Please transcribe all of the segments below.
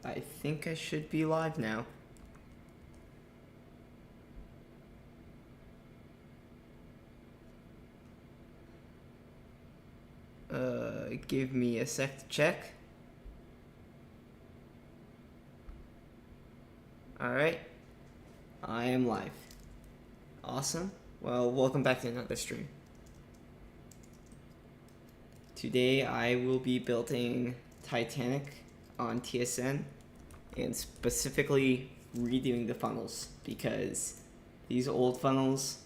I think I should be live now. Give me a sec to check. Alright. I am live. Awesome. Well, welcome back to another stream. Today I will be building Titanic on TSN and specifically redoing the funnels because these old funnels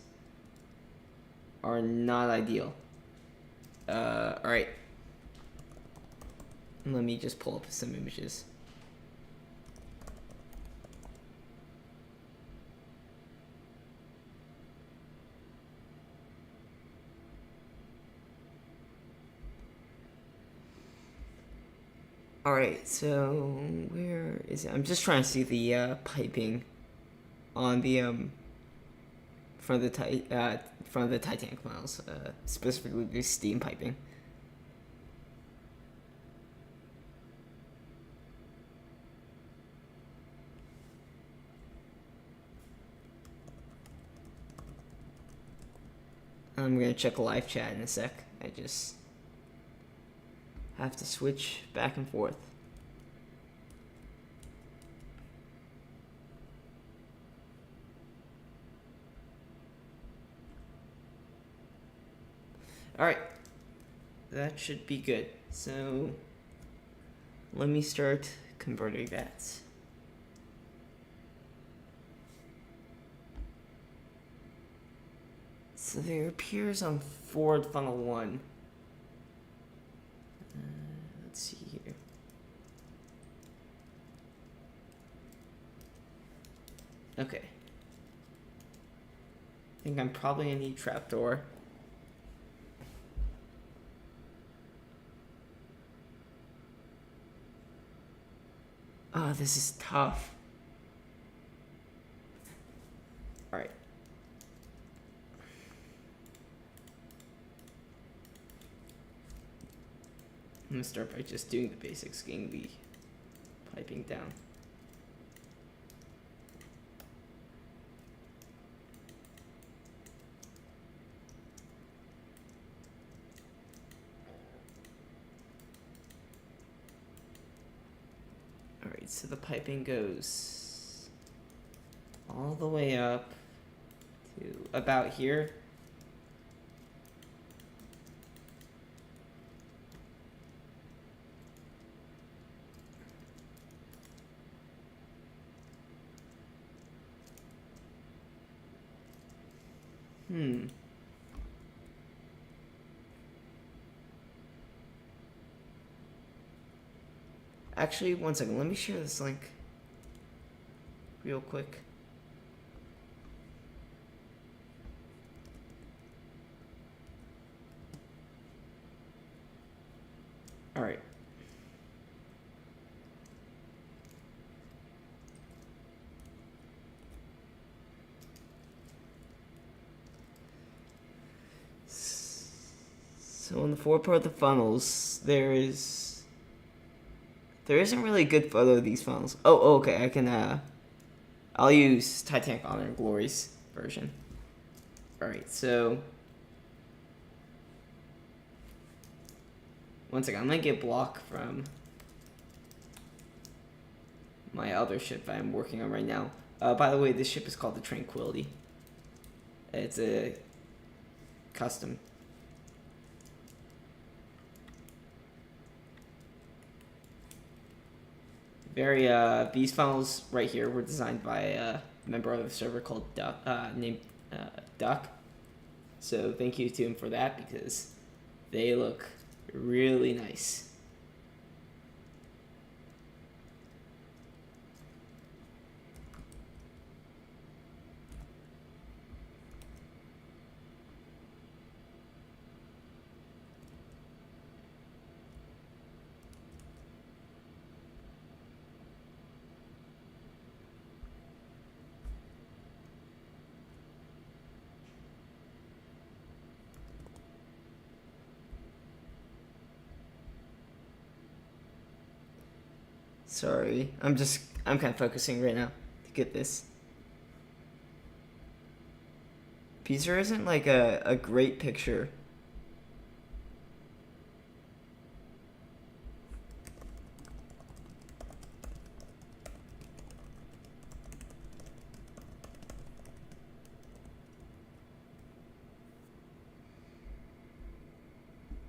are not ideal. Alright. Let me just pull up some images. Alright, so where is it? I'm just trying to see the piping on the front of the Titanic funnels, specifically the steam piping. I'm gonna check live chat in a sec. I just have to switch back and forth. Alright, that should be good. So let me start converting that. So there appears on forward funnel 1. Let's see here. Okay. I think I'm probably gonna need trapdoor. Oh, this is tough. Alright. I'm gonna start by just doing the basics, getting the piping down. Alright, so the piping goes all the way up to about here. Actually, one second. Let me share this link real quick. All right. So on the forward part of the funnels, there isn't really a good photo of these funnels. Oh, okay. I can I'll use Titanic Honor and Glory's version. All right. So one second. I'm gonna get block from my other ship that I'm working on right now. By the way, this ship is called the Tranquility. It's a custom. These funnels right here were designed by a member of the server called named Duck. So thank you to him for that because they look really nice. Sorry, I'm kind of focusing right now to get this. Because there isn't like a great picture.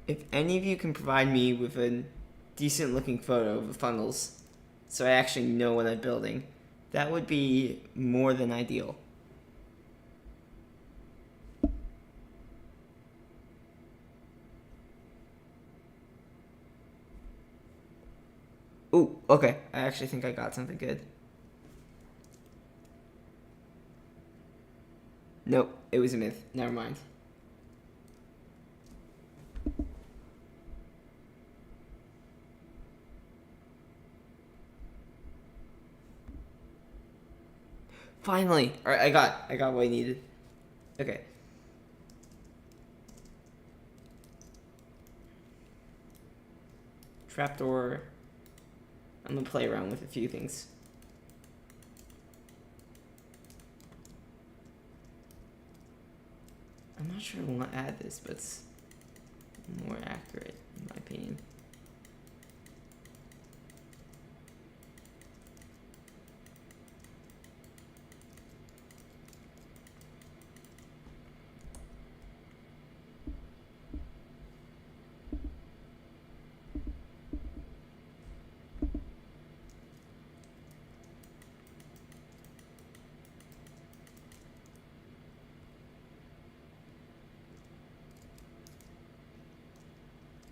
If any of you can provide me with a decent looking photo of the funnels, so I actually know what I'm building, that would be more than ideal. Ooh, okay. I actually think I got something good. Nope, it was a myth. Never mind. Finally! Alright, I got what I needed. Okay. Trapdoor. I'm gonna play around with a few things. I'm not sure I want to add this, but it's more accurate in my opinion.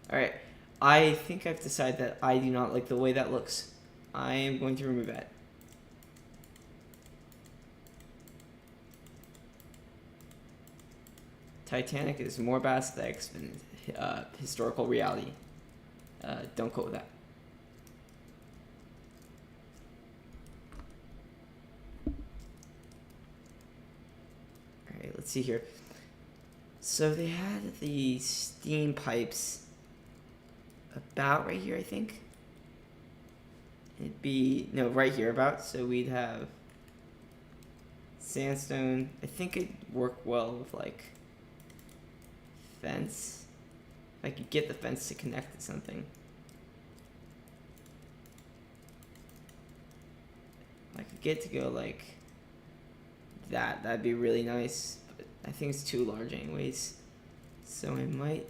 Alright, I think I've decided that I do not like the way that looks. I am going to remove that. Titanic is more about aesthetics than historical reality. Don't quote that. Alright, let's see here. So they had the steam pipes about right here, I think. It'd be, no, right here about. So we'd have sandstone. I think it'd work well with like fence. If I could get the fence to connect to something. If I could get to go like that, that'd be really nice. But I think it's too large anyways. So I might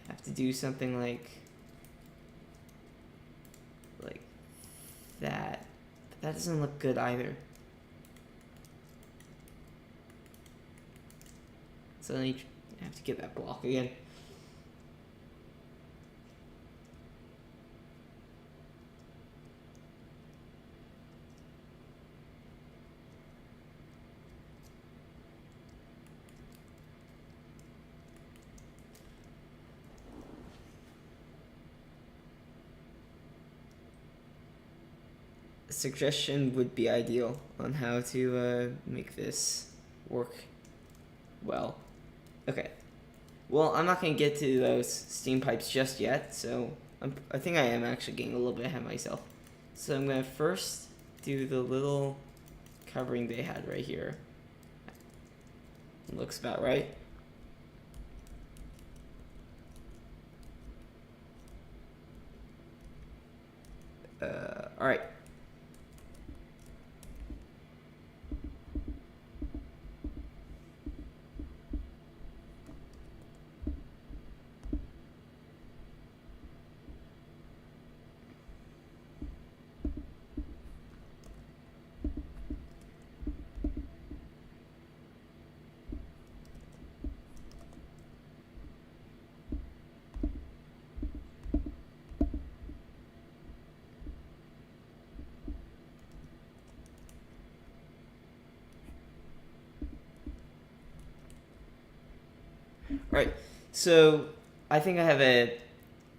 have to do something like that. But that doesn't look good either. So I have to get that block again. A suggestion would be ideal on how to make this work well. Okay. Well, I'm not going to get to those steam pipes just yet, so I think I am actually getting a little bit ahead of myself. So I'm going to first do the little covering they had right here. Looks about right. Alright. Right, so I think I have a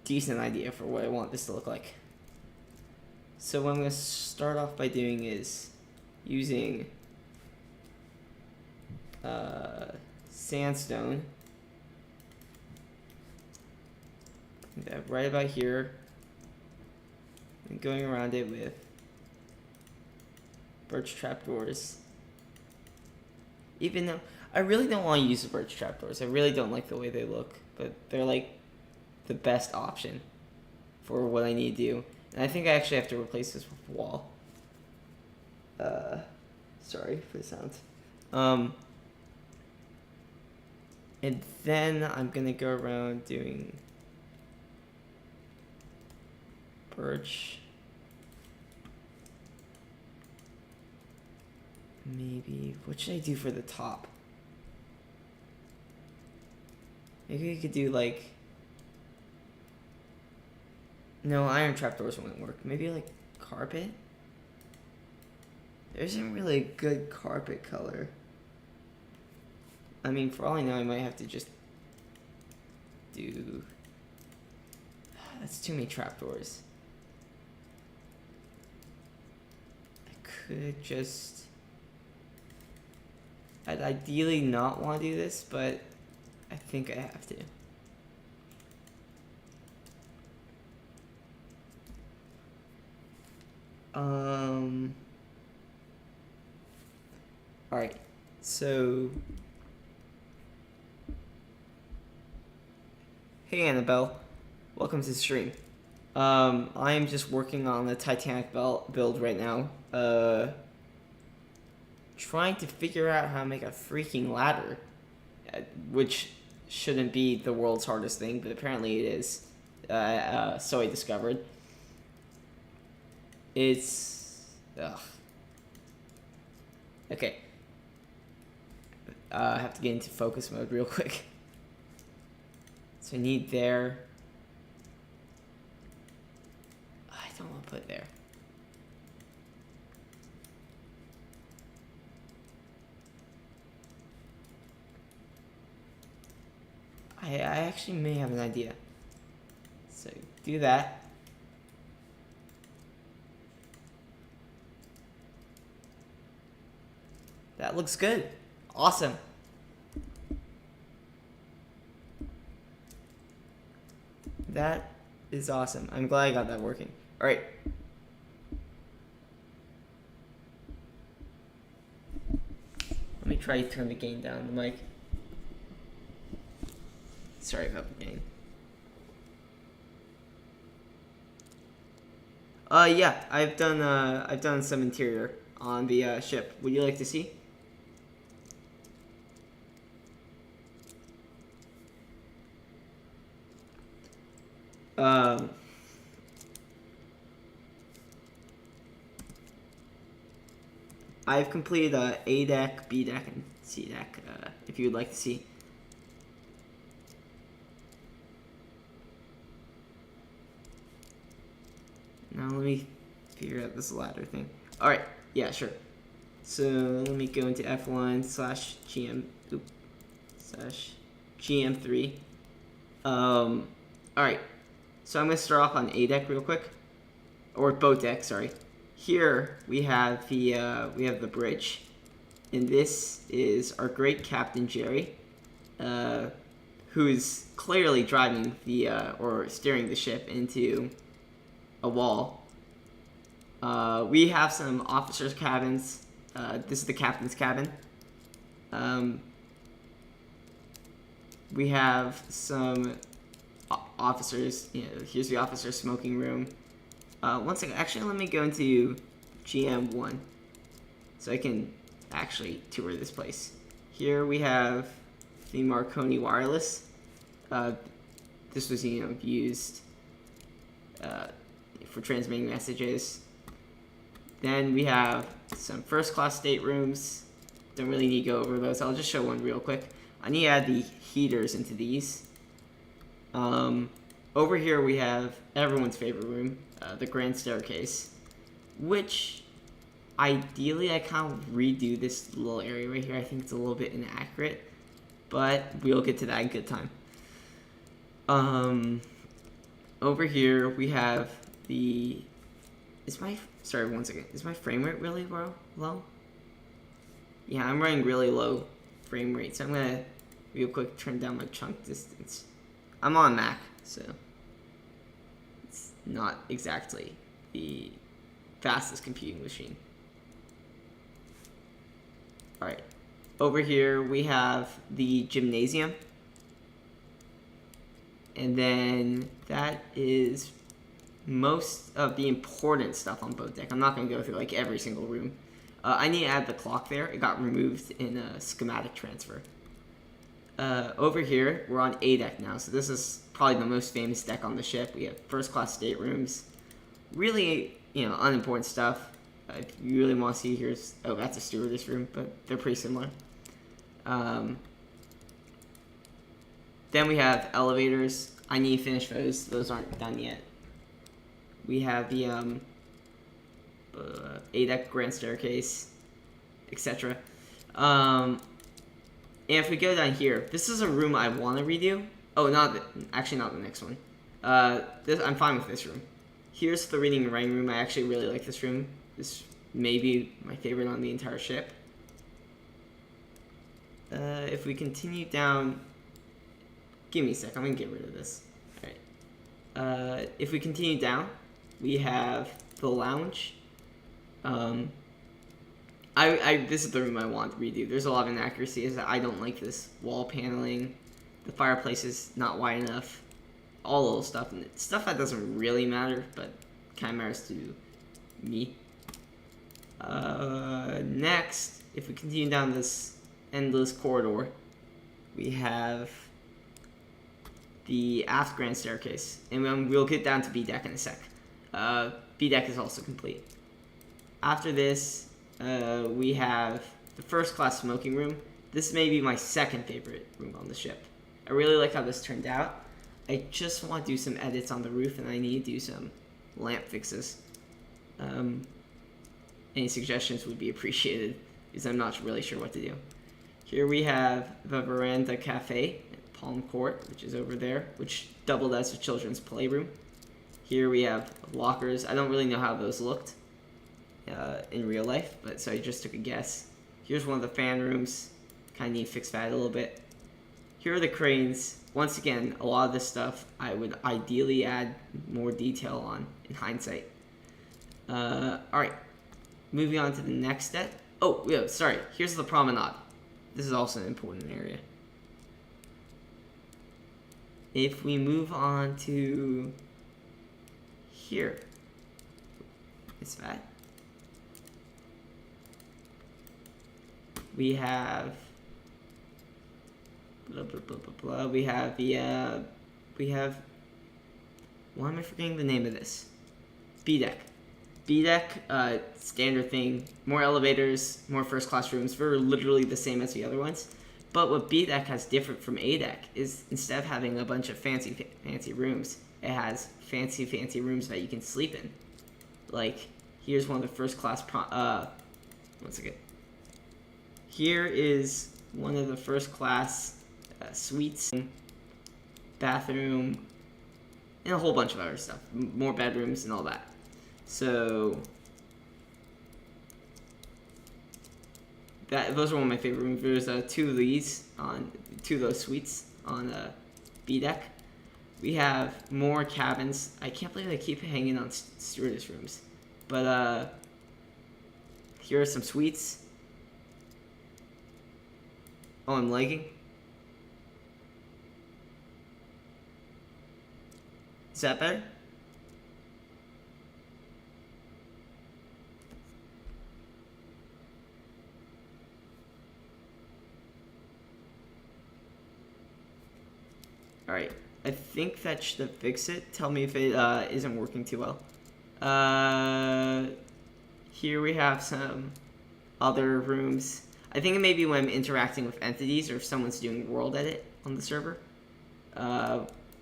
decent idea for what I want this to look like. So what I'm going to start off by doing is using sandstone. That right about here. and going around it with birch trapdoors. Even though I really don't want to use the birch trapdoors. I really don't like the way they look, but they're like the best option for what I need to do. And I think I actually have to replace this with wall. Sorry for the sounds. And then I'm gonna go around doing birch. Maybe, what should I do for the top? Maybe we could do like, no, iron trapdoors won't work. Maybe like carpet? There isn't really a good carpet color. I mean, for all I know, I might have to just do... That's too many trapdoors. I could just... I'd ideally not want to do this, but I think I have to. Alright, so... Hey Annabelle, welcome to the stream. I am just working on the Titanic build right now. Trying to figure out how to make a freaking ladder, which shouldn't be the world's hardest thing, but apparently it is. So I discovered. It's... Ugh. Okay. I have to get into focus mode real quick. So I need there. I don't want to put it there. I actually may have an idea. So do that. That looks good. Awesome. That is awesome. I'm glad I got that working. All right. Let me try to turn the gain down the mic. Sorry about the gain. Yeah, I've done some interior on the ship. Would you like to see? I've completed A deck, B deck, and C deck. If you would like to see. Now let me figure out this ladder thing. All right, yeah, sure. So let me go into F1/GM/GM3. All right. So I'm gonna start off on A deck real quick, or boat deck. Sorry. Here we have the bridge, and this is our great Captain Jerry, who's clearly driving or steering the ship into a wall. We have some officers' cabins. This is the captain's cabin. We have some officers. Here's the officer smoking room. One second. Actually, let me go into GM1 so I can actually tour this place. Here we have the Marconi wireless. This was used for transmitting messages. Then we have some first class staterooms. Don't really need to go over those. I'll just show one real quick. I need to add the heaters into these. Over here we have everyone's favorite room, the grand staircase, which ideally I kind of redo this little area right here. I think it's a little bit inaccurate, but we'll get to that in good time. Over here we have the... Sorry, one second. Is my frame rate really low? Yeah, I'm running really low frame rate, so I'm gonna real quick turn down my chunk distance. I'm on Mac, so it's not exactly the fastest computing machine. Alright, over here we have the gymnasium. And then that is most of the important stuff on boat deck. I'm not going to go through like every single room. I need to add the clock there. It got removed in a schematic transfer. Over here, we're on A deck now. So this is probably the most famous deck on the ship. We have first class staterooms. Really, unimportant stuff. If you really want to see, here's... Oh, that's a stewardess room, but they're pretty similar. Then we have elevators. I need to finish those. Those aren't done yet. We have the A-deck grand staircase, etc. And if we go down here, this is a room I want to redo. Oh, actually not the next one. I'm fine with this room. Here's the reading and writing room. I actually really like this room. This may be my favorite on the entire ship. If we continue down... Give me a sec, I'm going to get rid of this. Alright. If we continue down, we have the lounge. This is the room I want to redo. There's a lot of inaccuracies. I don't like this wall paneling. The fireplace is not wide enough. All little stuff. And stuff that doesn't really matter, but kind of matters to me. Next, if we continue down this endless corridor, we have the aft grand staircase. And we'll get down to B deck in a sec. B deck is also complete. After this, we have the first class smoking room. This may be my second favorite room on the ship. I really like how this turned out. I just want to do some edits on the roof, and I need to do some lamp fixes. Any suggestions would be appreciated, because I'm not really sure what to do. Here we have the Veranda Cafe at Palm Court, which is over there, which doubled as a children's playroom. Here we have lockers. I don't really know how those looked in real life, but so I just took a guess. Here's one of the fan rooms. Kind of need to fix that a little bit. Here are the cranes. Once again, a lot of this stuff I would ideally add more detail on in hindsight. Alright, moving on to the next step. Oh, yeah, sorry. Here's the promenade. This is also an important area. If we move on to here, it's that. We have blah blah blah blah blah. We have the why am I forgetting the name of this? B deck. B deck, standard thing. More elevators, more first class rooms. They're literally the same as the other ones. But what B deck has different from A deck is instead of having a bunch of fancy rooms, it has fancy rooms that you can sleep in. Like, here's one of the first class one second. Here is one of the first class suites, bathroom, and a whole bunch of other stuff. More bedrooms and all that. So those are one of my favorite rooms. There's two of those suites on B deck. We have more cabins. I can't believe they keep hanging on stewardess rooms. But here are some suites. Oh, I'm lagging. Is that better? Alright, I think that should fix it. Tell me if it isn't working too well. Here we have some other rooms. I think it may be when I'm interacting with entities or if someone's doing world edit on the server.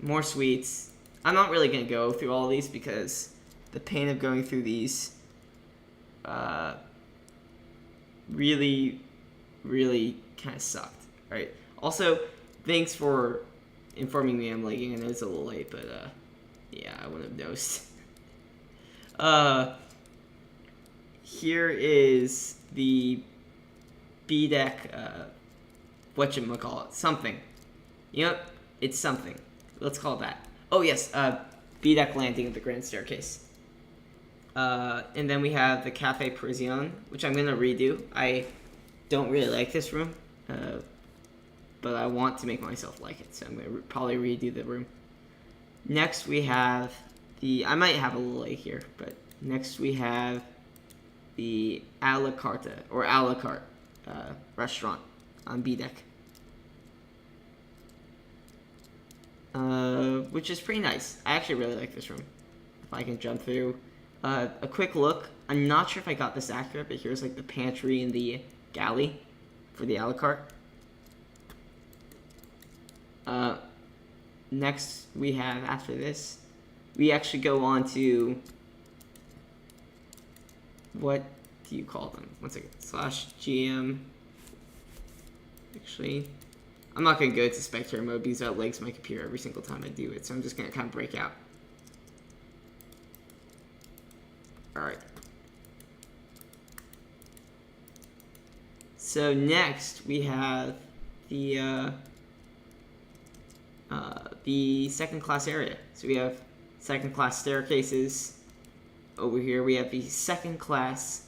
More suites. I'm not really going to go through all these because the pain of going through these really kind of sucked. Alright, also, thanks for informing me I'm lagging. I know it's a little late, but yeah, I wouldn't have noticed. Here is the B deck, whatchamacallit, something. You know, it's something. Let's call it that. Oh yes, B deck landing of the grand staircase. And then we have the Cafe Parisienne, which I'm gonna redo. I don't really like this room, but I want to make myself like it, so I'm gonna probably redo the room. Next we have I might have a little late here, but next we have the a la carte restaurant on B deck, which is pretty nice. I actually really like this room. If I can jump through, a quick look. I'm not sure if I got this accurate, but here's like the pantry and the galley for the a la carte. Next we have, after this, we actually go on to, what do you call them? One second. /GM. Actually, I'm not going to go to spectator mode because that lags my computer every single time I do it, so I'm just going to kind of break out. Alright. So next we have the second class area. So we have second class staircases. Over here we have the second class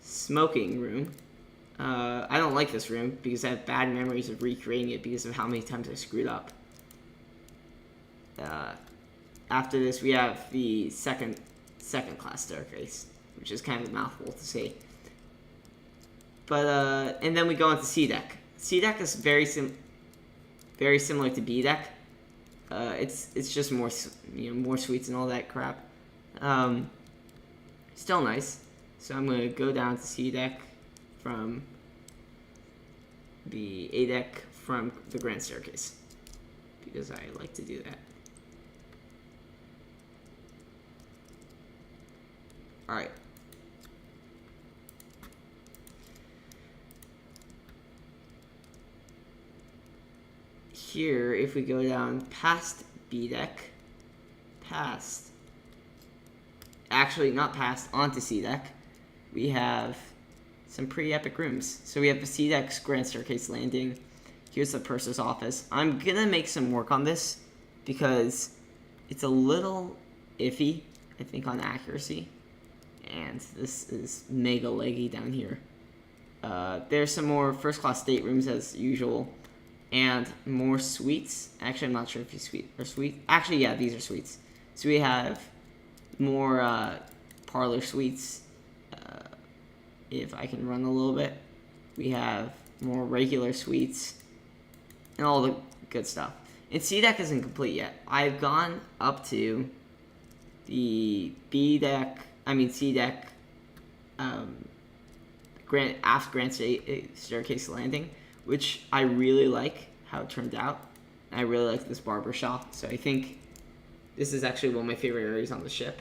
smoking room. I don't like this room because I have bad memories of recreating it because of how many times I screwed up. After this we have the second class staircase, which is kind of a mouthful to say. But and then we go into C deck. C deck is very similar to B deck. It's just more more suites and all that crap. Still nice. So I'm gonna go down to C deck from the A deck from the grand staircase because I like to do that. All right. Here, if we go down past B deck, onto C deck, we have some pretty epic rooms. So we have the C deck's grand staircase landing. Here's the purser's office. I'm gonna make some work on this because it's a little iffy, I think, on accuracy. And this is mega leggy down here. There's some more first class staterooms as usual. And more suites. Actually, I'm not sure if these suites are suites. Actually, yeah, these are suites. So we have more parlor suites. If I can run a little bit. We have more regular suites. And all the good stuff. And C deck isn't complete yet. I've gone up to the C deck, grand staircase landing, which I really like how it turned out. I really like this barber shop, so I think this is actually one of my favorite areas on the ship.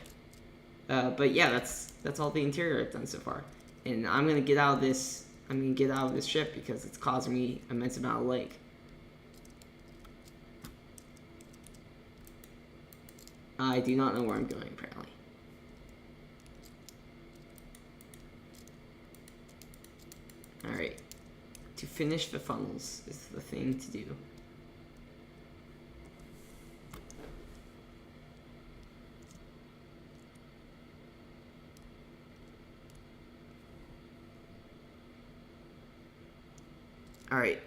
But yeah, that's all the interior I've done so far, and I'm gonna get out of this. I'm gonna get out of this ship because it's causing me immense amount of lag. I do not know where I'm going apparently. All right. To finish the funnels is the thing to do. Alright.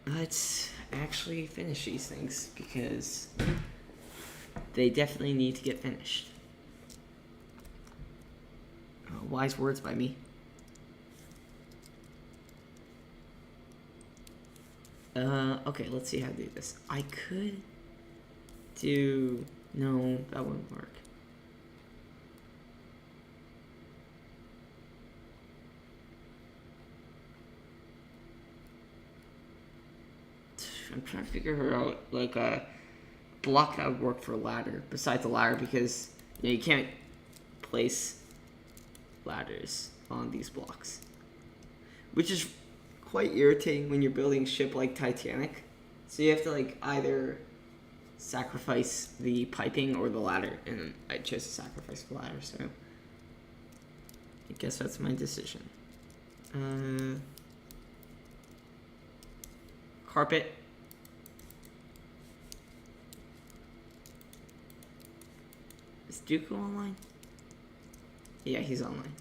Let's actually finish these things because they definitely need to get finished. Wise words by me. Okay, let's see how to do this. I could do... No, that wouldn't work. I'm trying to figure out, like, a block that would work for a ladder, besides a ladder, because you can't place ladders on these blocks. Which is quite irritating when you're building a ship like Titanic. So you have to like either sacrifice the piping or the ladder, and I chose to sacrifice the ladder, so I guess that's my decision. Carpet. This Dooku online? Yeah, he's online.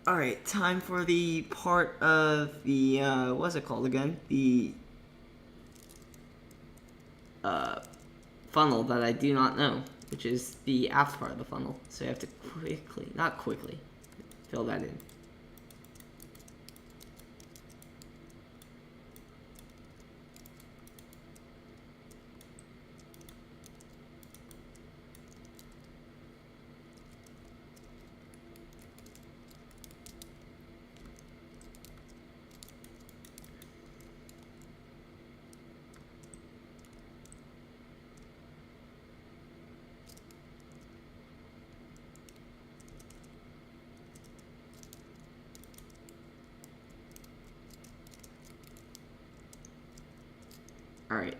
Alright, time for the part of the, what's it called again? The, funnel that I do not know, which is the after part of the funnel. So you have to not quickly, fill that in. Alright.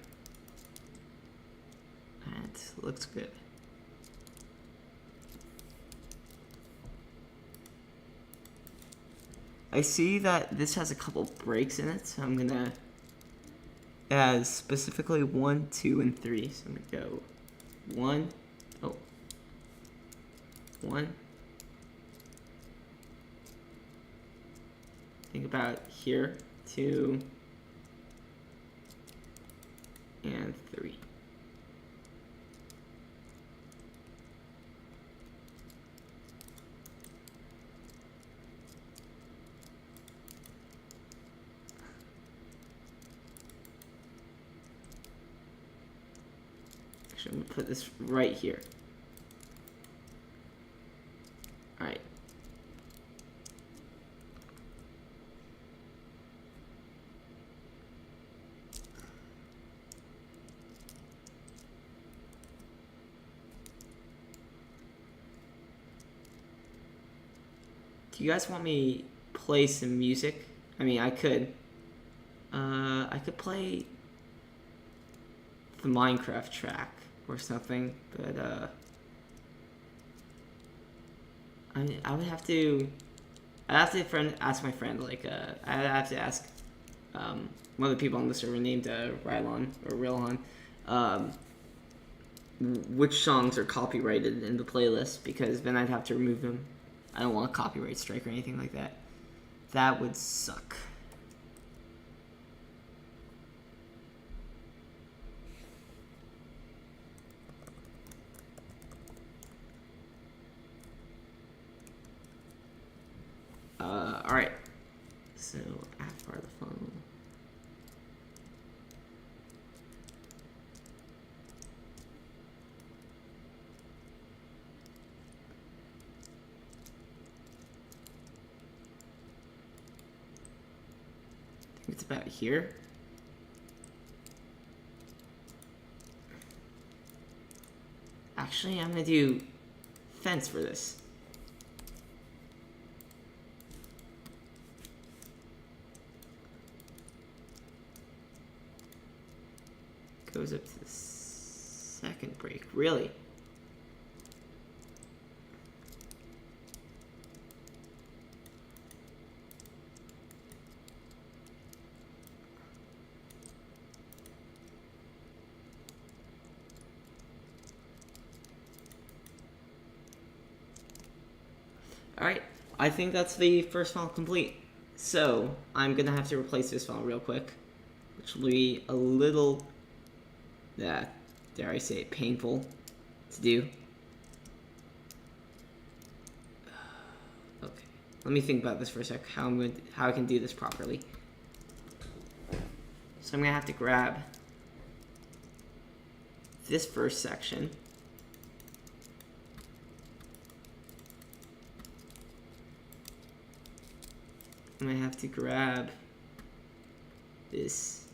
That looks good. I see that this has a couple breaks in it, so I'm gonna add specifically 1, 2, and 3. So I'm gonna go 1, 1. Think about here, 2, and 3. Actually, I'm gonna put this right here. Alright. Do you guys want me to play some music? I mean, I could. I could play the Minecraft track or something, but I would have to. I'd have to ask my friend. Like, I'd have to ask one of the people on the server named Rylon or Rilon, which songs are copyrighted in the playlist, because then I'd have to remove them. I don't want a copyright strike or anything like that. That would suck. Alright. So, after part of the funnel. I think it's about here. Actually, I'm gonna do fence for this. Goes up to the second break. Really? Alright, I think that's the first funnel complete. So, I'm gonna have to replace this funnel real quick, which will be a little, dare I say it, painful to do. Okay, let me think about this for a sec, how I can do this properly. So I'm gonna have to grab this first section. I'm gonna have to grab this,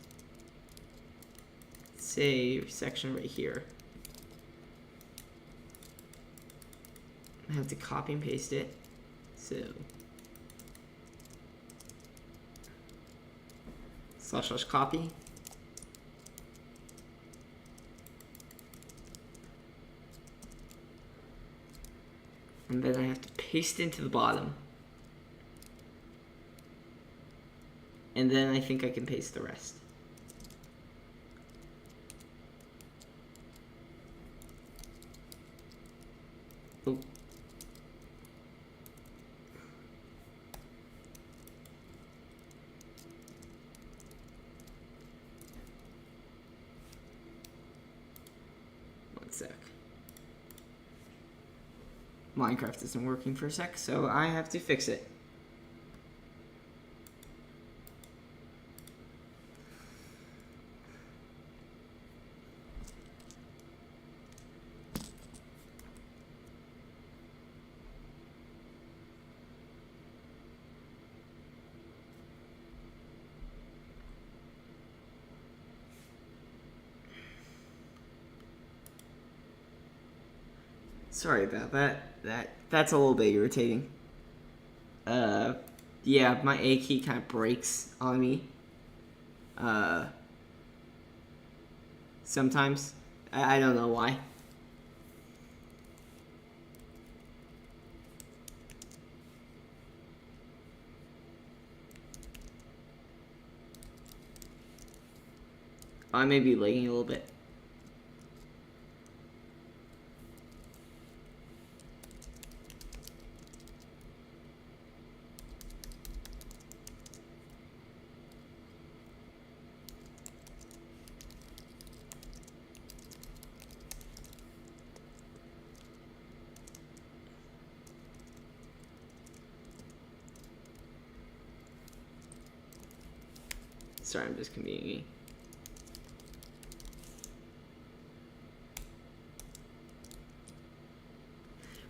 say, section right here. I have to copy and paste it. So / copy. And then I have to paste into the bottom. And then I think I can paste the rest. Oh. One sec. Minecraft isn't working for a sec, so I have to fix it. Sorry about that. That's a little bit irritating. Yeah, my A key kind of breaks on me. Sometimes. I don't know why. I may be lagging a little bit. Sorry, I'm just commuting.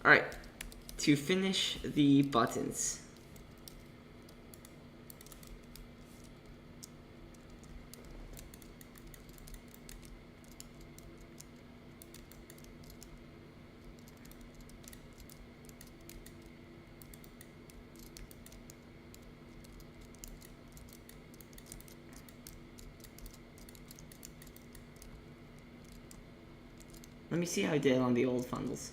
Alright, to finish the buttons. Let me see how I did on the old funnels.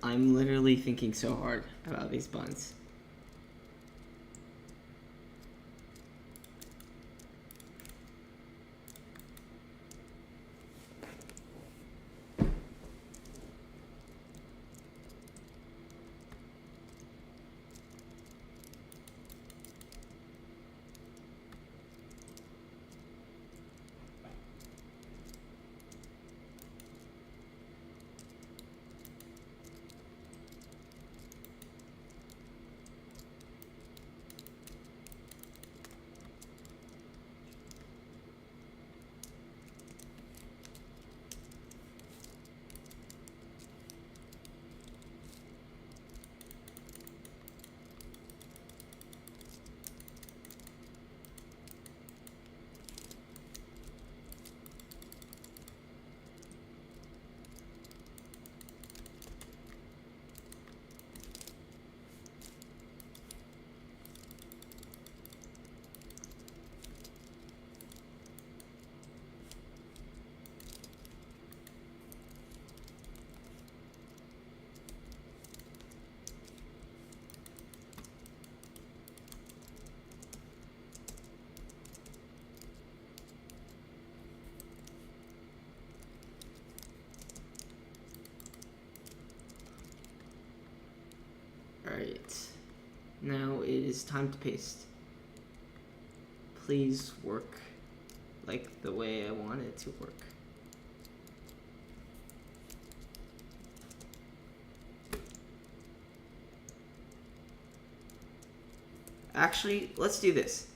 I'm literally thinking so hard about these buttons. is time to paste. Please work like the way I want it to work. Actually, let's do this.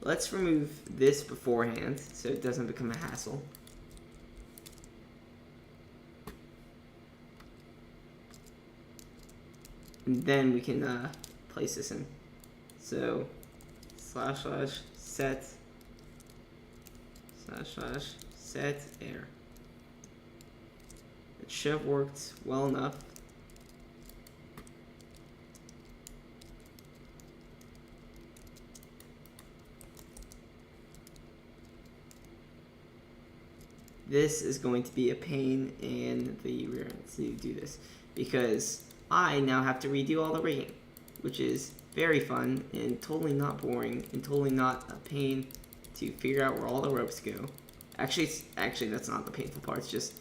Let's remove this beforehand so it doesn't become a hassle. And then we can place this in. So //set //set air. It should have worked well enough. This is going to be a pain in the rear end to do this, because I now have to redo all the rigging, which is very fun and totally not boring and totally not a pain to figure out where all the ropes go. Actually, that's not the painful part. It's just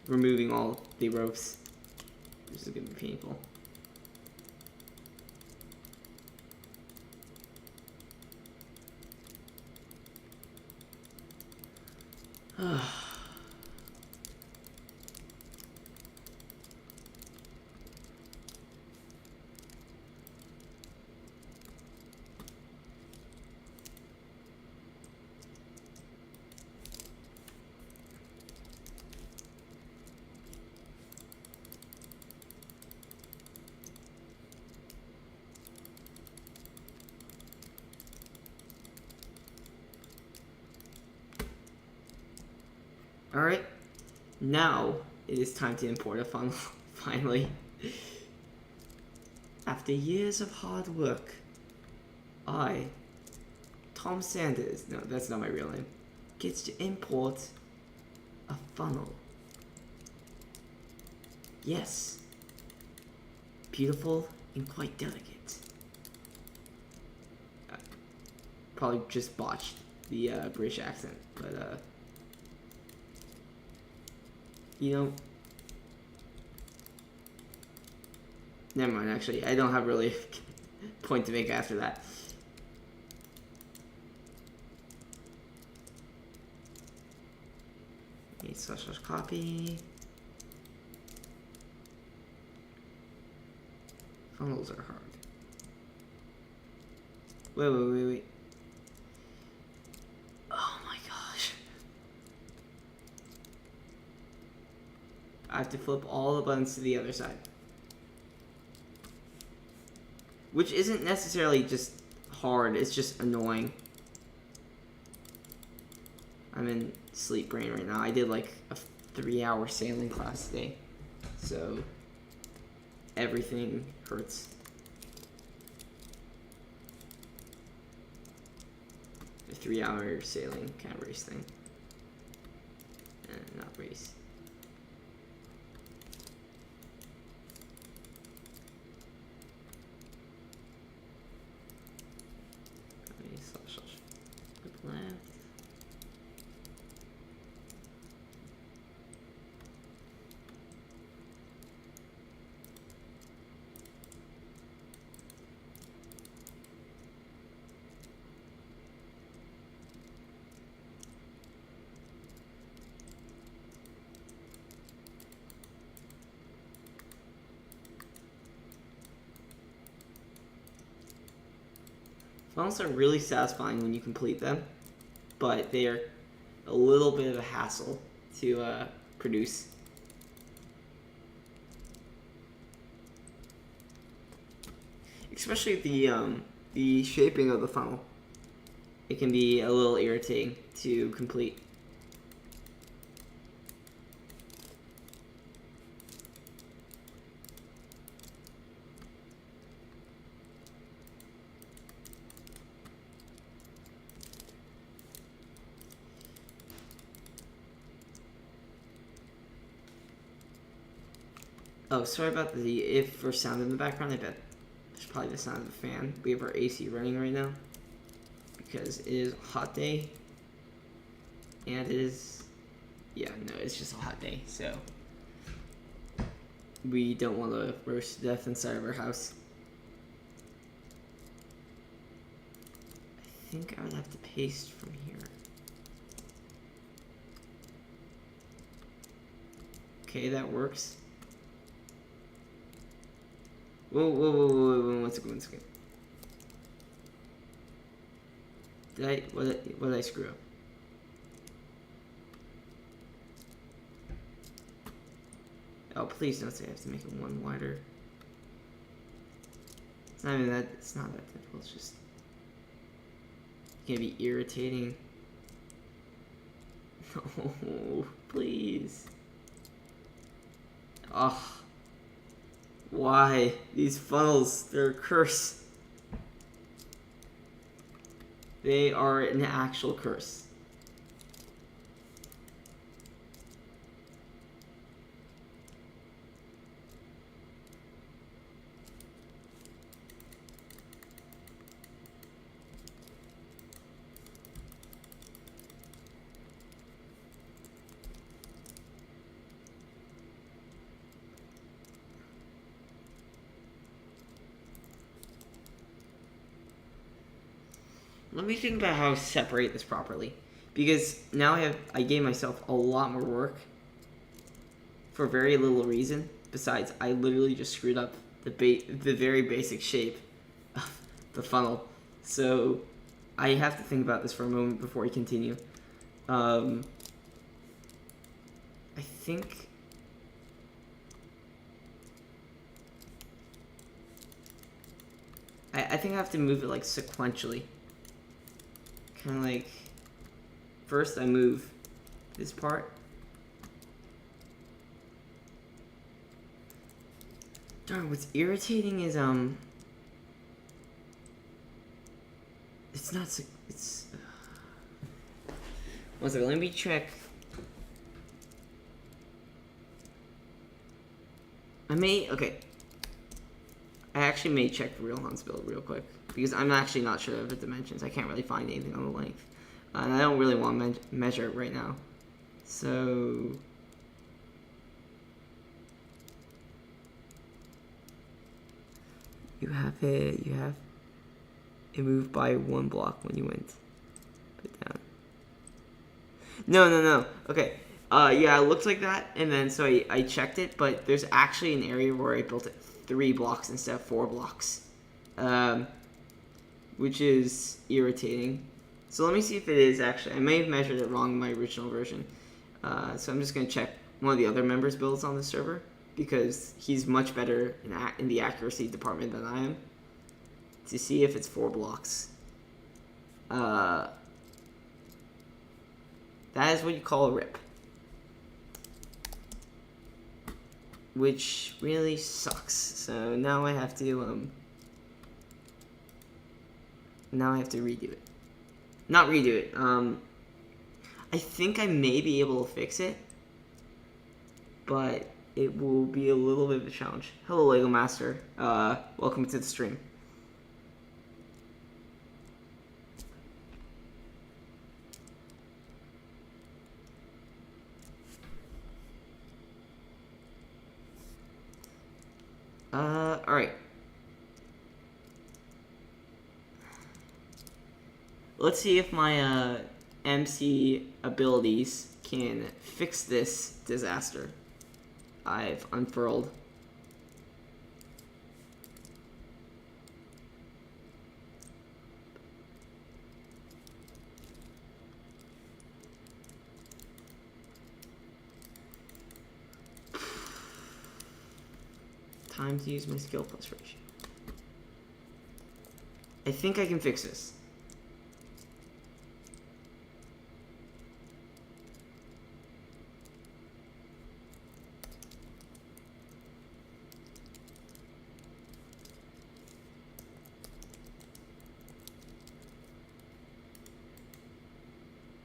removing all the ropes, which is going to be painful. Alright, now it is time to import a funnel, finally. After years of hard work, I, Tom Sanders, no, that's not my real name, gets to import a funnel. Yes, beautiful and quite delicate. Probably just botched the British accent, but you know, never mind, actually. I don't have really a point to make after that. / copy. Funnels are hard. Wait. Oh my gosh. I have to flip all the buttons to the other side. Which isn't necessarily just hard, it's just annoying. I'm in sleep brain right now. I did like a 3-hour sailing class today, so everything hurts. A 3-hour sailing kind of race thing. Not race. Left. Funnels are really satisfying when you complete them, but they are a little bit of a hassle to produce. Especially the shaping of the funnel. It can be a little irritating to complete. Oh, sorry about the if for sound in the background. I bet there's probably the sound of the fan. We have our AC running right now because it is a hot day, and it is, yeah, no, it's just a hot day. So we don't want to roast to death inside of our house. I think I would have to paste from here. Okay, that works. Whoa, whoa, whoa, whoa, whoa, one second, one second. What did I screw up? Oh, please don't say I have to make it one wider. It's not even that, it's not that difficult, it's just... It's gonna be irritating. No, please. Ugh. Why? These funnels, they're a curse. They are an actual curse. Let me think about how to separate this properly. Because now I gave myself a lot more work for very little reason. Besides, I literally just screwed up the very basic shape of the funnel. So I have to think about this for a moment before we continue. I think... I think I have to move it like sequentially. Kind of like, first I move this part. Darn, what's irritating is, it's not, it's, one second, let me check. Okay. I actually may check the real Hans build real quick, because I'm actually not sure of the dimensions. I can't really find anything on the length. And I don't really want to measure it right now. So... You have it moved by 1 block when you went put down. No. Okay. Yeah, it looks like that, and then so I checked it, but there's actually an area where I built it 3 blocks instead of 4 blocks. Which is irritating. So let me see if it is actually. I may have measured it wrong in my original version. So I'm just going to check one of the other members' builds on the server, because he's much better in the accuracy department than I am, to see if it's 4 blocks. That is what you call a rip. Which really sucks. So now I have to redo it. Not redo it. I think I may be able to fix it, but it will be a little bit of a challenge. Hello, Lego Master. Welcome to the stream. Alright. Let's see if my MC abilities can fix this disaster I've unfurled. Time to use my skill plus ratio. I think I can fix this.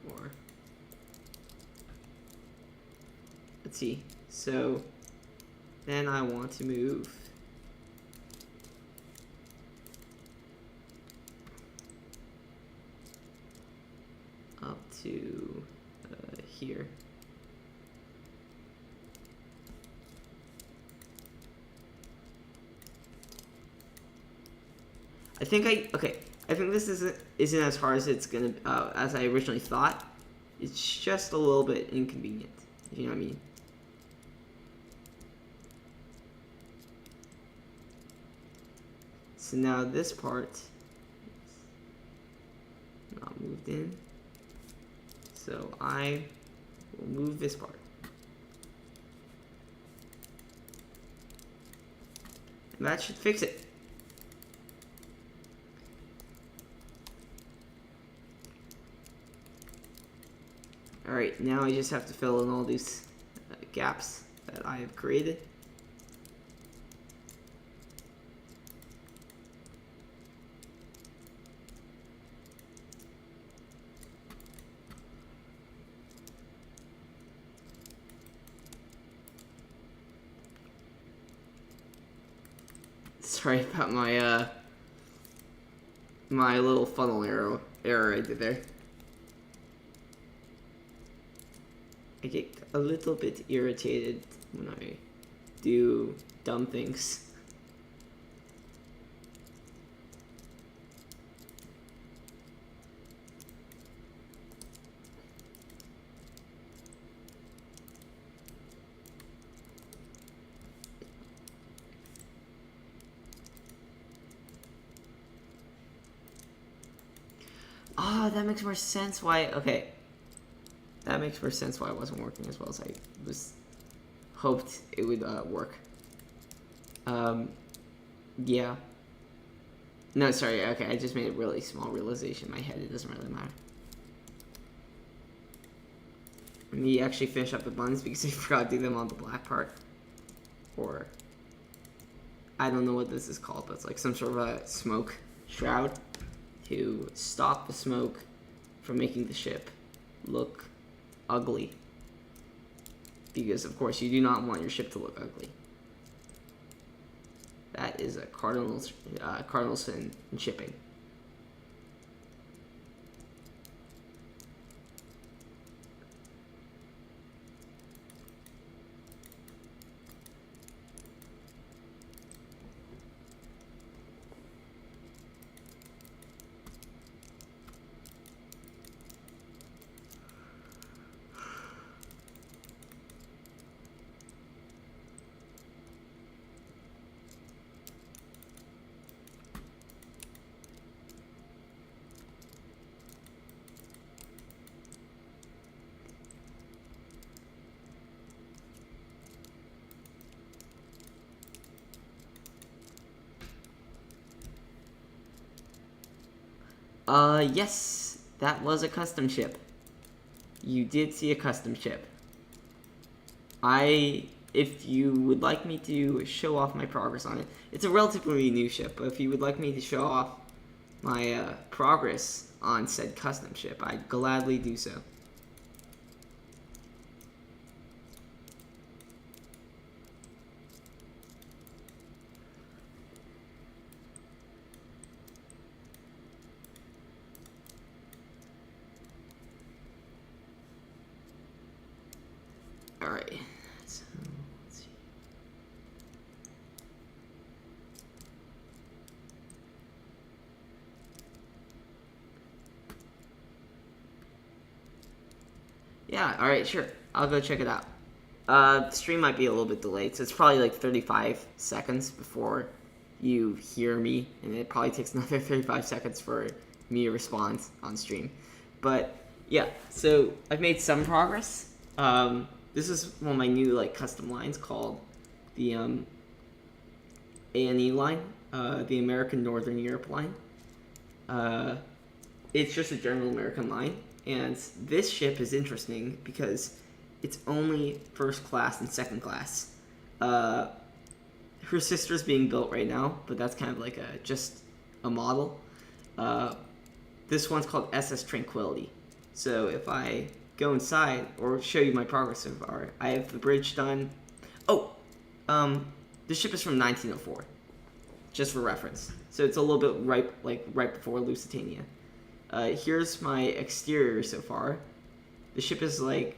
Or let's see. So then I want to move up to here. I think this isn't as hard as it's gonna as I originally thought. It's just a little bit inconvenient, if you know what I mean. So now this part is not moved in. So I will move this part. And that should fix it. Alright, now I just have to fill in all these gaps that I have created. Sorry about my my little funnel error I did there. I get a little bit irritated when I do dumb things. Oh, that makes more sense why, okay. That makes more sense why it wasn't working as well as I was hoped it would work. Yeah. No, sorry, okay, I just made a really small realization in my head, it doesn't really matter. Let me actually finish up the buns because I forgot to do them on the black part. Or, I don't know what this is called, but it's like some sort of a smoke shroud to stop the smoke from making the ship look ugly. Because, of course, you do not want your ship to look ugly. That is a cardinal sin in shipping. Yes, that was a custom ship. You did see a custom ship. If you would like me to show off my progress on it, it's a relatively new ship, but if you would like me to show off my progress on said custom ship, I'd gladly do so. Alright, so let's see. Yeah, alright, sure. I'll go check it out. The stream might be a little bit delayed, so it's probably like 35 seconds before you hear me, and it probably takes another 35 seconds for me to respond on stream. But, yeah, so I've made some progress. This is one of my new like custom lines called the A&E line, the American Northern Europe line. It's just a general American line, and this ship is interesting because it's only first class and second class. Her sister's being built right now, but that's kind of like just a model. This one's called SS Tranquility. So if I go inside or show you my progress so far, I have the bridge done. Oh, the ship is from 1904, just for reference. So it's a little bit right before Lusitania. Here's my exterior so far. The ship is like,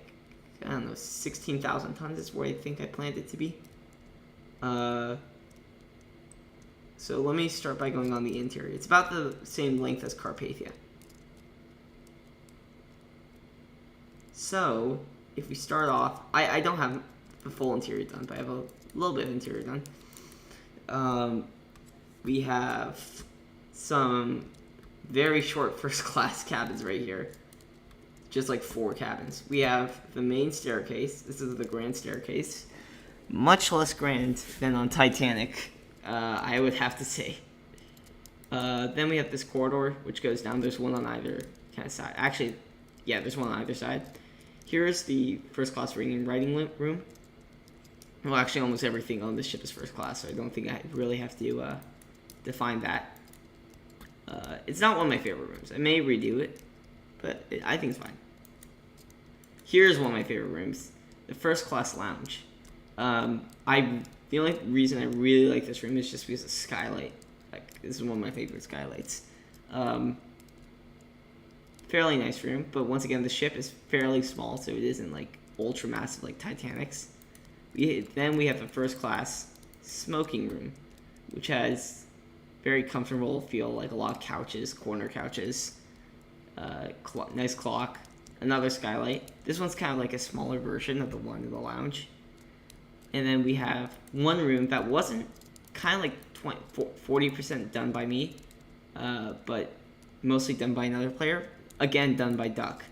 I don't know, 16,000 tons is where I think I planned it to be. So let me start by going on the interior. It's about the same length as Carpathia. So, if we start off, I don't have the full interior done, but I have a little bit of interior done. We have some very short first class cabins right here. Just like 4 cabins. We have the main staircase. This is the grand staircase. Much less grand than on Titanic, I would have to say. Then we have this corridor, which goes down. There's one on either kind of side. Actually, yeah, there's one on either side. Here's the first class reading and writing room. Well, actually, almost everything on this ship is first class, so I don't think I really have to define that. It's not one of my favorite rooms. I may redo it, but I think it's fine. Here's one of my favorite rooms, the first class lounge. The only reason I really like this room is just because of skylight. Like, this is one of my favorite skylights. Fairly nice room, but once again, the ship is fairly small, so it isn't like ultra massive like Titanic's. Then we have the first class smoking room, which has very comfortable feel, like a lot of couches, corner couches, nice clock, another skylight. This one's kind of like a smaller version of the one in the lounge. And then we have one room that wasn't kind of like 40% done by me, but mostly done by another player. Again, done by Duck.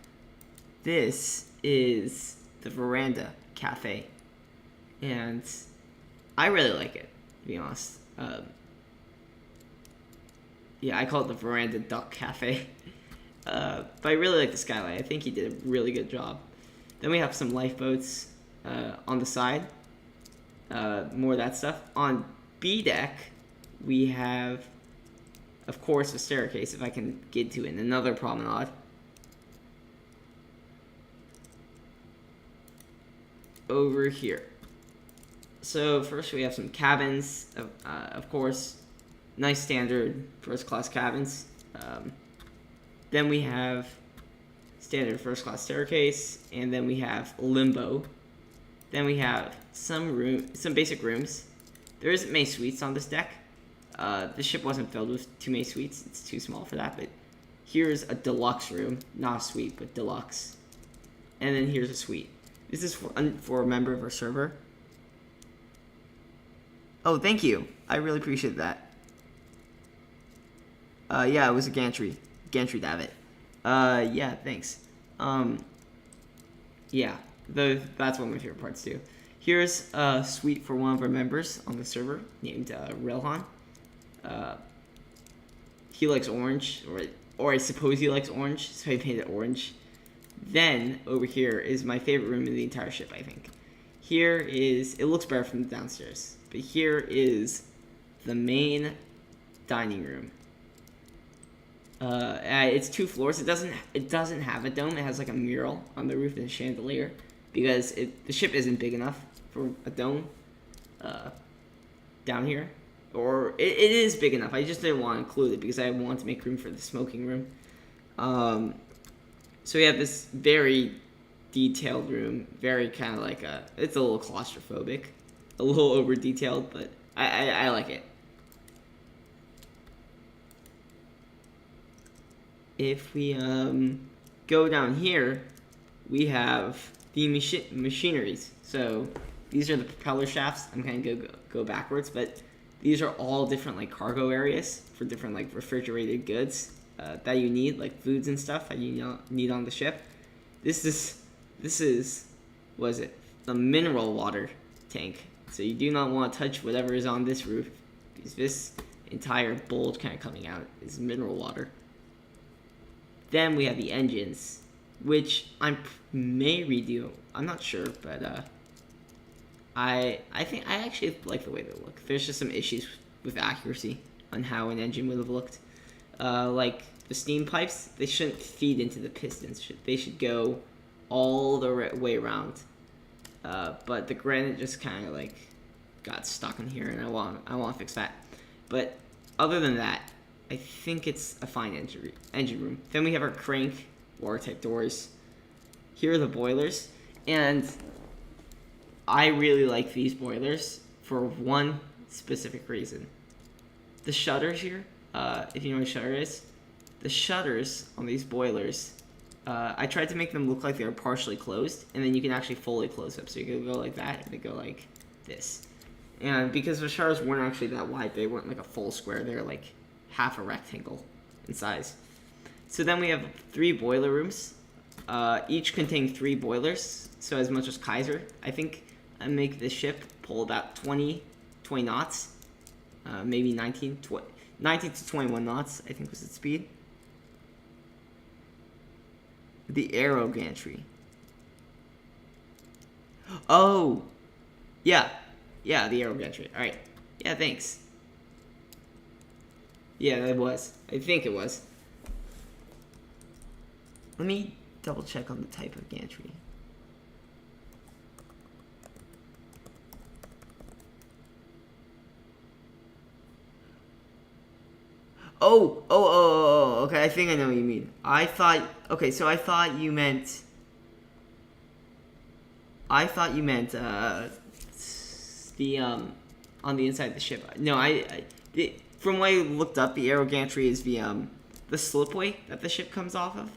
This is the veranda cafe, and I really like it, to be honest. Yeah, I call it the veranda Duck cafe, but I really like the skylight. I think he did a really good job. Then we have some lifeboats on the side. More of that stuff. On B deck, we have, of course, a staircase, if I can get to it, and another promenade. Over here. So first we have some cabins, of course, nice standard first class cabins. Then we have standard first class staircase, and then we have limbo. Then we have some basic rooms. There isn't many suites on this deck. The ship wasn't filled with too many suites. It's too small for that, but here's a deluxe room. Not a suite, but deluxe. And then here's a suite. This is for a member of our server. Oh, thank you. I really appreciate that. Yeah, it was a gantry. Gantry David. Yeah, thanks. Yeah, that's one of my favorite parts too. Here's a suite for one of our members on the server named Relhan. He likes orange, or I suppose he likes orange, so I made it orange. Then, over here is my favorite room in the entire ship, I think. It looks better from the downstairs, but here is the main dining room. It's 2 floors. It doesn't have a dome. It has like a mural on the roof and a chandelier, because the ship isn't big enough for a dome down here. Or it is big enough. I just didn't want to include it because I wanted to make room for the smoking room. So we have this very detailed room, very kind of like it's a little claustrophobic, a little over detailed, but I like it. If we go down here, we have the machineries. So these are the propeller shafts. I'm kind of go backwards, but these are all different like cargo areas for different like refrigerated goods that you need, like foods and stuff that you need on the ship. This is what is it? The mineral water tank. So you do not want to touch whatever is on this roof, because this entire bulge kind of coming out is mineral water. Then we have the engines, which I may redo. I'm not sure, but I think I actually like the way they look. There's just some issues with accuracy on how an engine would have looked. Like the steam pipes, they shouldn't feed into the pistons. They should go all the way around. But the granite just kind of like got stuck in here, and I want to fix that. But other than that, I think it's a fine engine room. Then we have our crank water type doors. Here are the boilers, and I really like these boilers for one specific reason. the shutters here, if you know what a shutter is, the shutters on these boilers, I tried to make them look like they were partially closed, and then you can actually fully close them. So you can go like that, and they go like this. And because the shutters weren't actually that wide, they weren't like a full square, they were like half a rectangle in size. So then we have 3 boiler rooms, each containing 3 boilers, so as much as Kaiser. I think I make the ship pull about 20 knots, maybe 19 to 21 knots, I think was its speed. The aero gantry. Oh! Yeah, the aero gantry. Alright. Yeah, thanks. Yeah, that was. I think it was. Let me double check on the type of gantry. Oh, okay, I think I know what you mean. I thought you meant the on the inside of the ship. No, from what I looked up, the aero gantry is the slipway that the ship comes off of,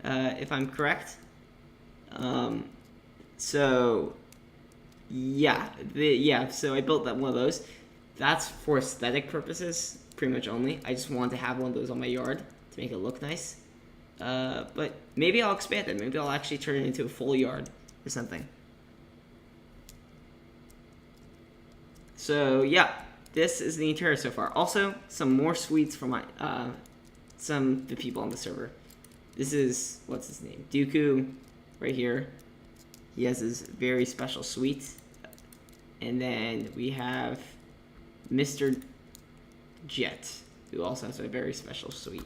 if I'm correct. So I built one of those. That's for aesthetic purposes, pretty much only. I just wanted to have one of those on my yard to make it look nice. But maybe I'll expand it. Maybe I'll actually turn it into a full yard or something. So yeah, this is the interior so far. Also, some more suites for my some of the people on the server. This is, what's his name? Dooku, right here. He has his very special suite. And then we have Mr. Jet, who also has a very special suite.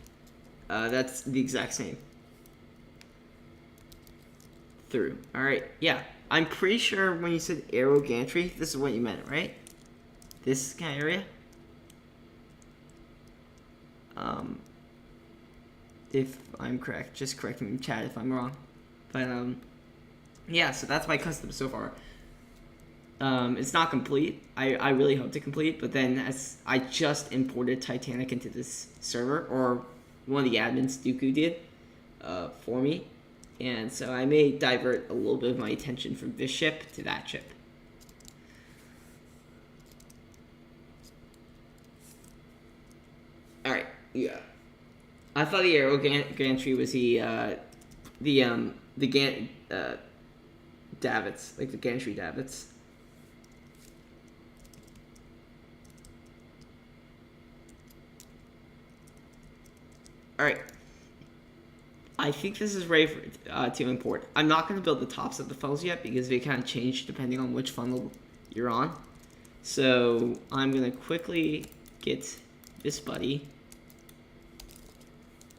That's the exact same. Through. Alright, yeah. I'm pretty sure when you said aero gantry, this is what you meant, right? This kind of area? If I'm correct, just correct me in chat if I'm wrong. But, yeah, so that's my custom so far. It's not complete. I really hope to complete, but then as I just imported Titanic into this server, or one of the admins, Dooku, did, for me. And so I may divert a little bit of my attention from this ship to that ship. Alright, yeah. I thought the aero gantry was the davits, like the gantry davits. Alright. I think this is ready for, to import. I'm not going to build the tops of the funnels yet because they kind of change depending on which funnel you're on. So I'm going to quickly get this buddy.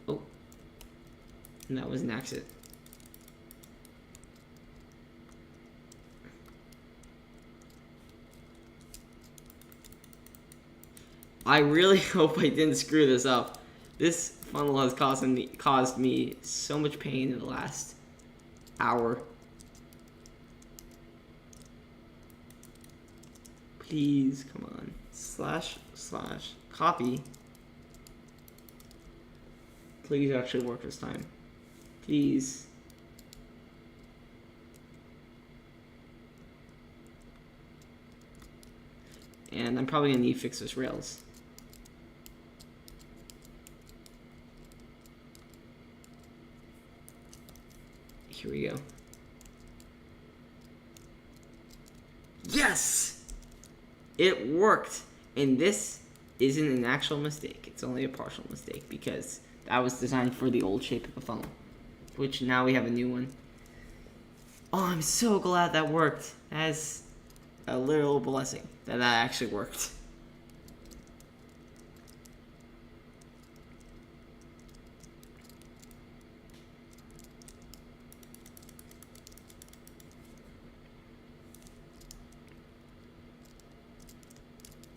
Oh. And that was an accident. I really hope I didn't screw this up. This funnel has caused me so much pain in the last hour. Please, come on. / copy. Please actually work this time. Please. And I'm probably gonna need to fix those rails. Here we go. Yes! It worked! And this isn't an actual mistake. It's only a partial mistake because that was designed for the old shape of the funnel, which now we have a new one. Oh, I'm so glad that worked. That is a literal blessing that actually worked.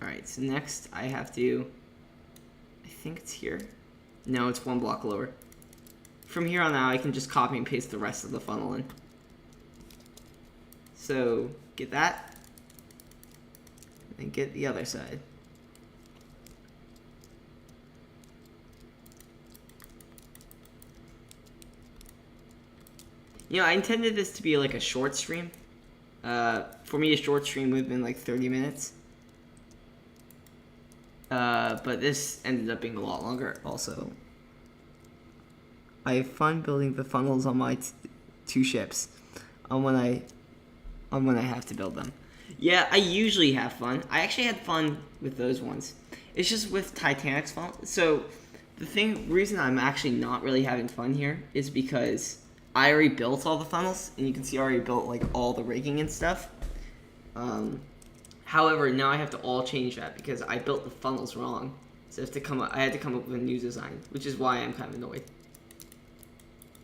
Alright, so next I have to, I think it's here. No, it's one block lower. From here on out, I can just copy and paste the rest of the funnel in. So, get that, and get the other side. I intended this to be like a short stream. For me, a short stream would have been like 30 minutes. But this ended up being a lot longer. Also, I have fun building the funnels on my two ships. When I have to build them. Yeah, I usually have fun. I actually had fun with those ones. It's just with Titanic's funnel. So the reason I'm actually not really having fun here is because I already built all the funnels, and you can see I already built like all the rigging and stuff. However, now I have to all change that because I built the funnels wrong. So I had to come up with a new design, which is why I'm kind of annoyed.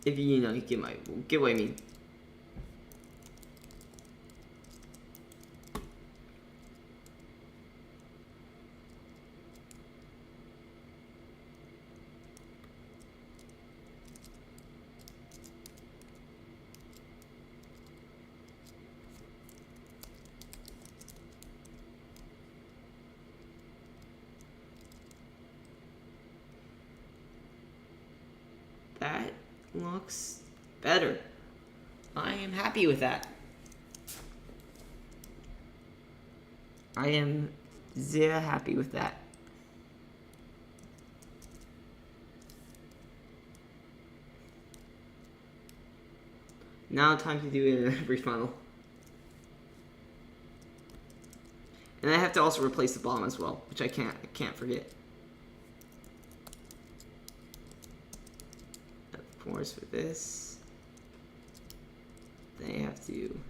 If you get what I mean. That looks better. I am happy with that. I am sehr happy with that. Now time to do it in every funnel. And I have to also replace the bottom as well, which I can't forget. Of course, for this, they have to.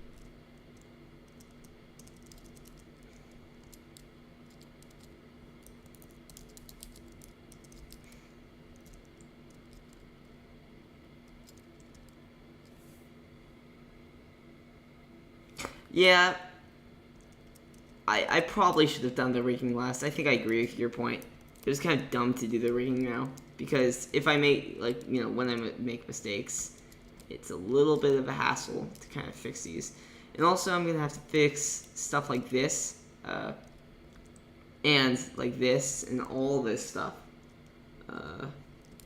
Yeah, I probably should have done the rigging last. I think I agree with your point. It was kind of dumb to do the rigging now, because if I make, when I make mistakes, it's a little bit of a hassle to kind of fix these. And also, I'm going to have to fix stuff like this, and like this, and all this stuff,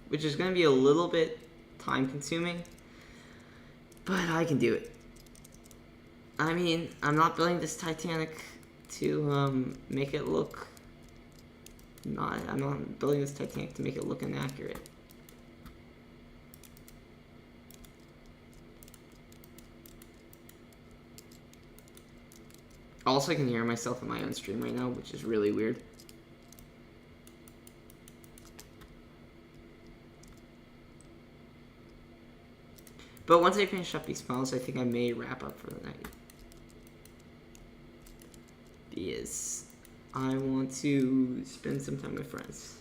which is going to be a little bit time-consuming, but I can do it. I mean, I'm not building this Titanic to make it look... I'm not building this Titanic to make it look inaccurate. Also, I can hear myself in my own stream right now, which is really weird. But once I finish up these files, I think I may wrap up for the night. Because I want to spend some time with friends.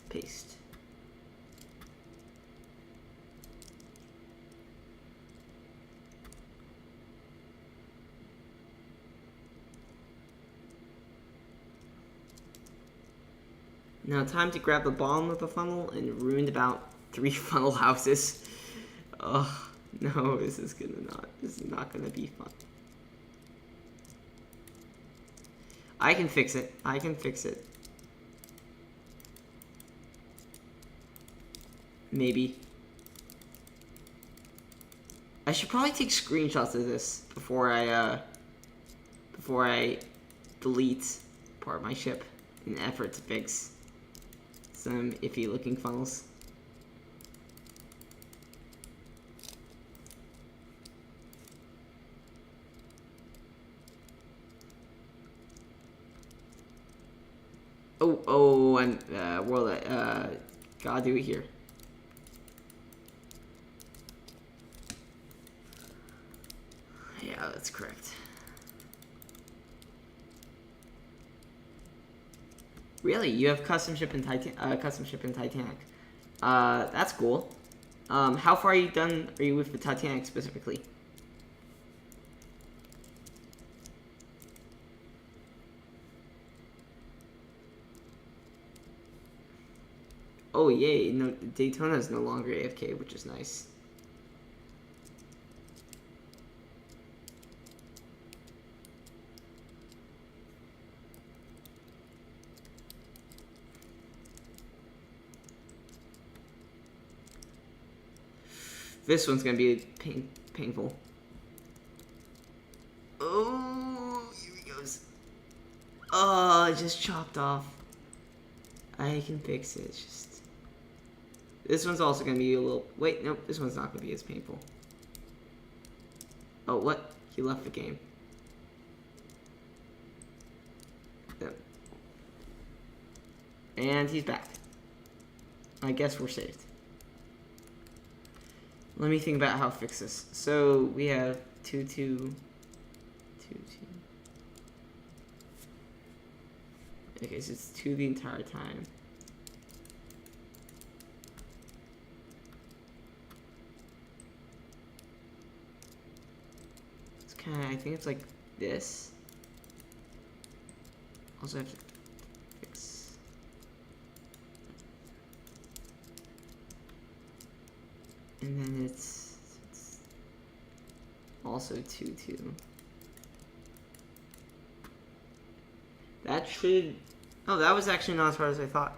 Paste. Now time to grab the bottom of the funnel and ruined about 3 funnel houses. Ugh, no, this is not gonna be fun. I can fix it. I can fix it. Maybe. I should probably take screenshots of this before I delete part of my ship in an effort to fix some iffy looking funnels. I'm gotta do it here. Yeah, that's correct. Really, you have custom ship in Titanic. That's cool. How far are you with the Titanic specifically? Oh yay! No, Daytona is no longer AFK, which is nice. This one's gonna be painful. Oh, here he goes. Oh, it just chopped off. I can fix it. It's just this one's also gonna be a little. Wait, nope. This one's not gonna be as painful. Oh, what? He left the game. Yep. And he's back. I guess we're saved. Let me think about how to fix this. So we have 2, 2, 2, 2. Okay, so it's 2 the entire time. It's kind of, I think it's like this. Also have to fix. And then it's also 2, 2. That should... Oh, that was actually not as hard as I thought.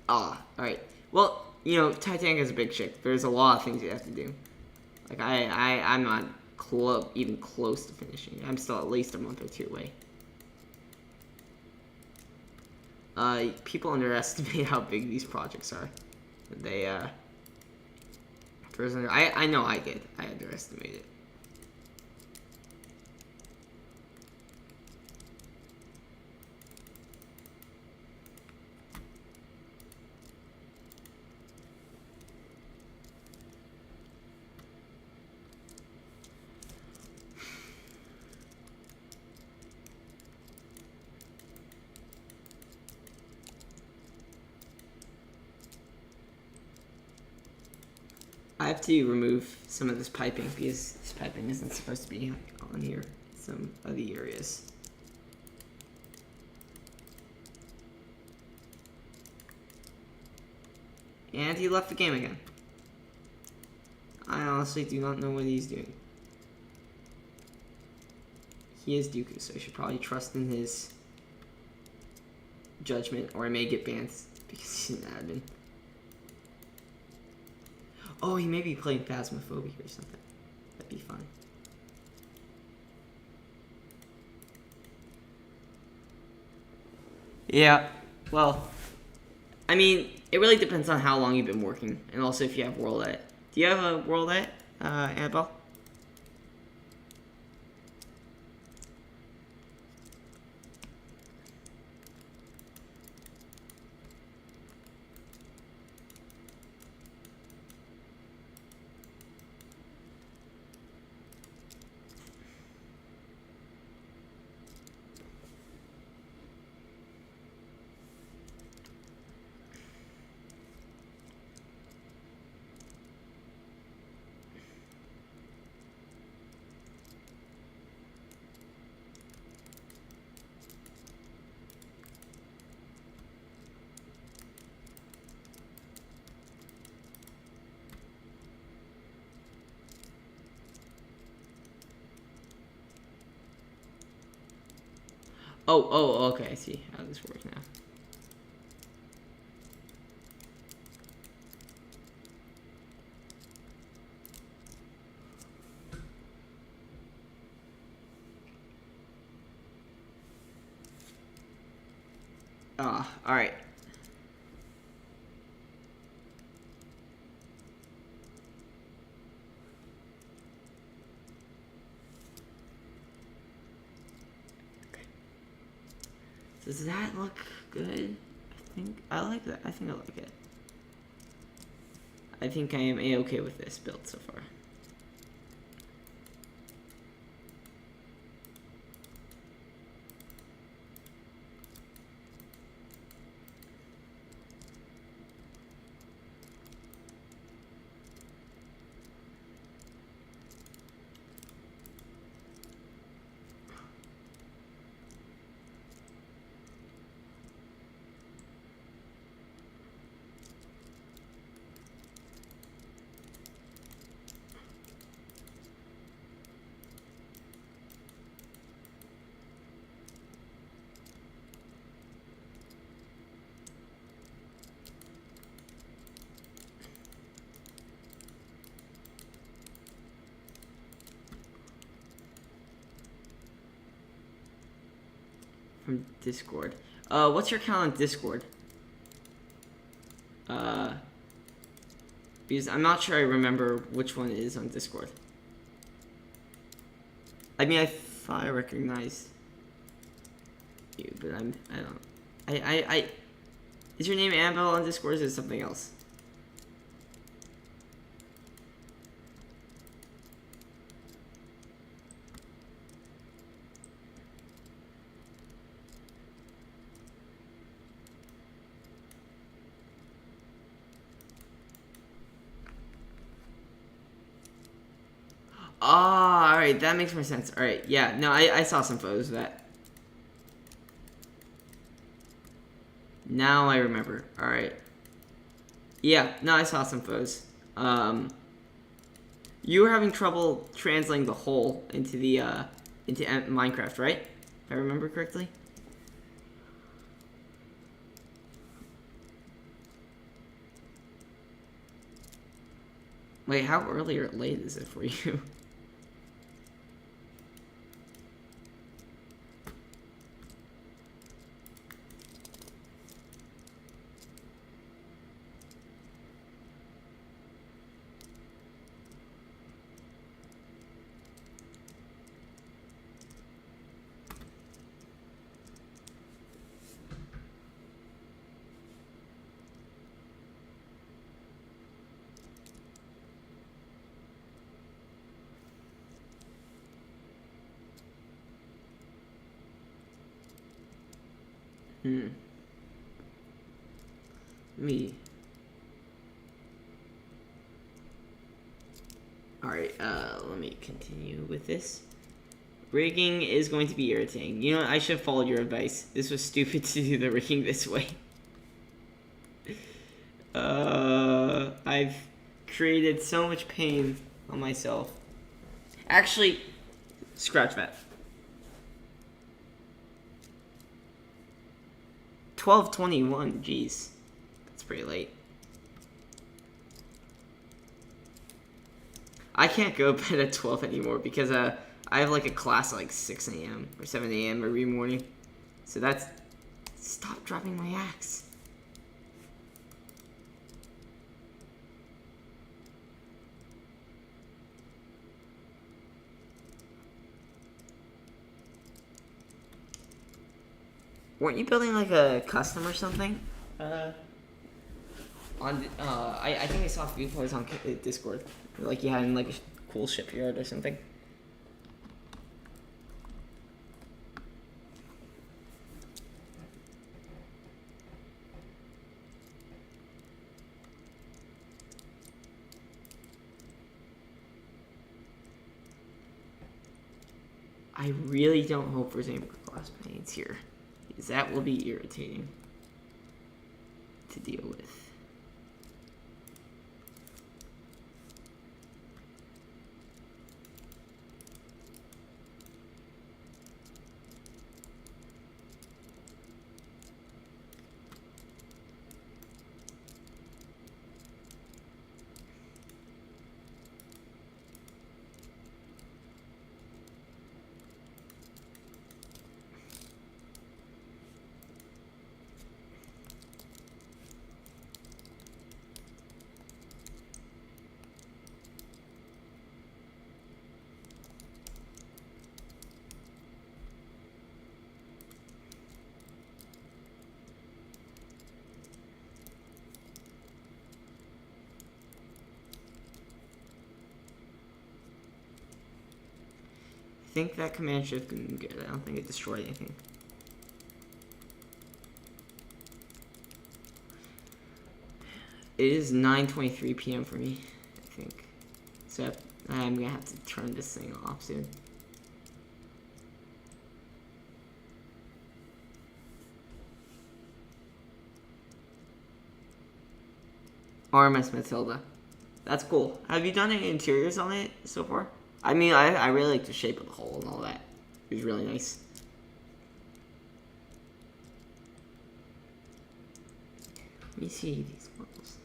Ah, alright. Well, you know, Titanic is a big ship. There's a lot of things you have to do. Like, I'm not even close to finishing. I'm still at least a month or 2 away. People underestimate how big these projects are. They, I know I did. I underestimated it. I have to remove some of this piping because this piping isn't supposed to be on here. Some of the areas. And he left the game again. I honestly do not know what he's doing. He is Dooku, so I should probably trust in his judgment, or I may get banned because he's an admin. Oh, he may be playing Phasmophobia or something. That'd be fun. Yeah, well, I mean, it really depends on how long you've been working, and also if you have World Edit. Do you have a World Edit, Annabelle? Oh, okay, I see how this works now. Alright. Does that look good? I like that. I think I like it. I think I am A-okay with this build so far. from Discord. What's your account on Discord? Because I'm not sure I remember which one it is on Discord. I mean, I thought I recognized you, but I don't. Is your name Annabelle on Discord, or is it something else? Ah, alright, that makes more sense. Alright, yeah, no, I saw some photos of that. Now I remember. Alright. Yeah, no, I saw some photos. You were having trouble translating the hole into the, into Minecraft, right? If I remember correctly? Wait, how early or late is it for you? Me. Alright, let me continue with this. Rigging is going to be irritating. You know what? I should have followed your advice. This was stupid to do the rigging this way. I've created so much pain on myself. Actually, scratch that. 12:21, jeez. That's pretty late. I can't go to bed at 12 anymore because I have like a class at like 6 a.m. or 7 a.m. every morning. So that's... Stop dropping my axe. Weren't you building like a custom or something? I think I saw a few posts on Discord. Like you had in like a cool shipyard or something. I really don't hope there's any more glass panes here, because that will be irritating to deal with. I think that command shift can be good. I don't think it destroyed anything. It is 9:23 p.m. for me, I think. So I'm gonna have to turn this thing off soon. RMS Matilda. That's cool. Have you done any interiors on it so far? I mean, I really like the shape of the hull and all that. It was really nice. Let me see these models.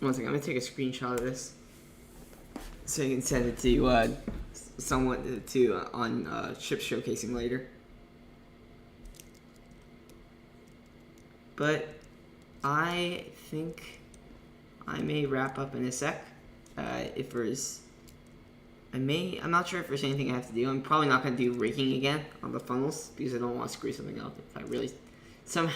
One second, I'm gonna take a screenshot of this so you can send it to someone on ship showcasing later. But I think I may wrap up in a sec. If there's, I'm not sure if there's anything I have to do. I'm probably not gonna do rigging again on the funnels because I don't want to screw something up if I really somehow